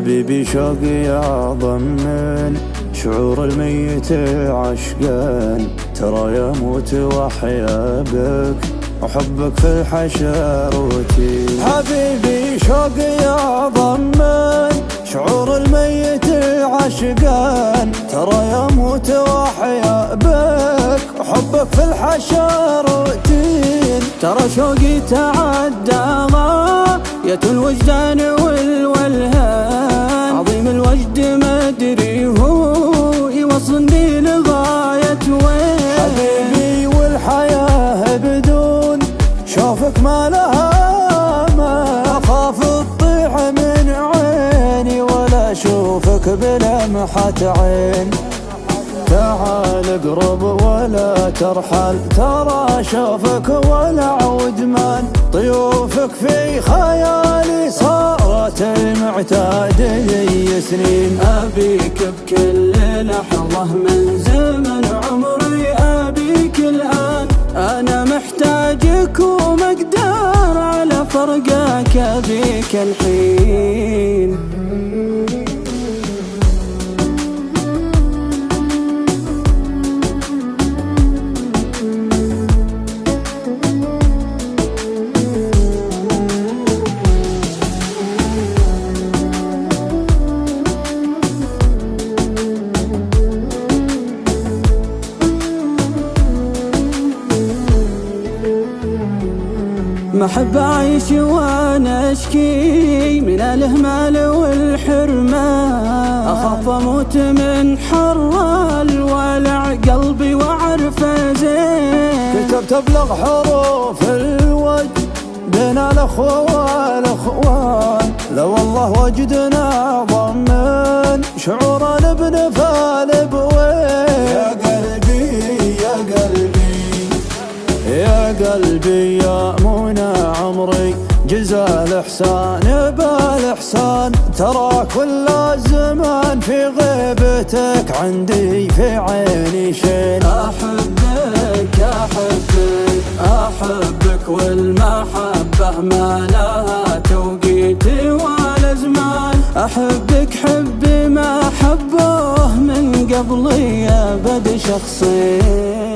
حبيبي شوقي يضمن شعور الميت عشقان، ترى يموت واحيا بك وحبك في الحشر روتين. حبيبي شوقي يضمن شعور الميت عشقان، ترى يموت واحيا بك وحبك في الحشر روتين. ترى شوقي تعدى غاية الوجدان والولهان، عظيم الوجد ما ادري هو يوصلني لغاية وين. حبيبي والحياة بدون شوفك ما لها امان، اخاف تطيح من عيني ولا اشوفك بلمحة عين. تعال اقرب ولا ترحل، ترى شوفك ولا عود مان، طيوفك في خيالي صارت المعتاد لي سنين. أبيك بكل لحظة من زمن عمري، أبيك الآن أنا محتاجك وما أقدر على فرقك، أبيك الحين. ما احب اعيش وانا اشكي من الاهمال والحرمان، اخاف اموت من حر الولع قلبي واعرفه زين. كتبت ابلغ حروف الود بين الاخوه والاخوان، لو والله وجدنا ضمن شعورنا بنفال بوين. يا قلبي يا قلبي يا قلبي يا منى عمري، جزا الإحسان بالإحسان، ترى كل الزمان في غيبتك عندي في عيني شين. أحبك أحبك أحبك والمحبة ما لها توقيت ولا زمان، أحبك حبي ما حبوه من قبلي أبد شخصين.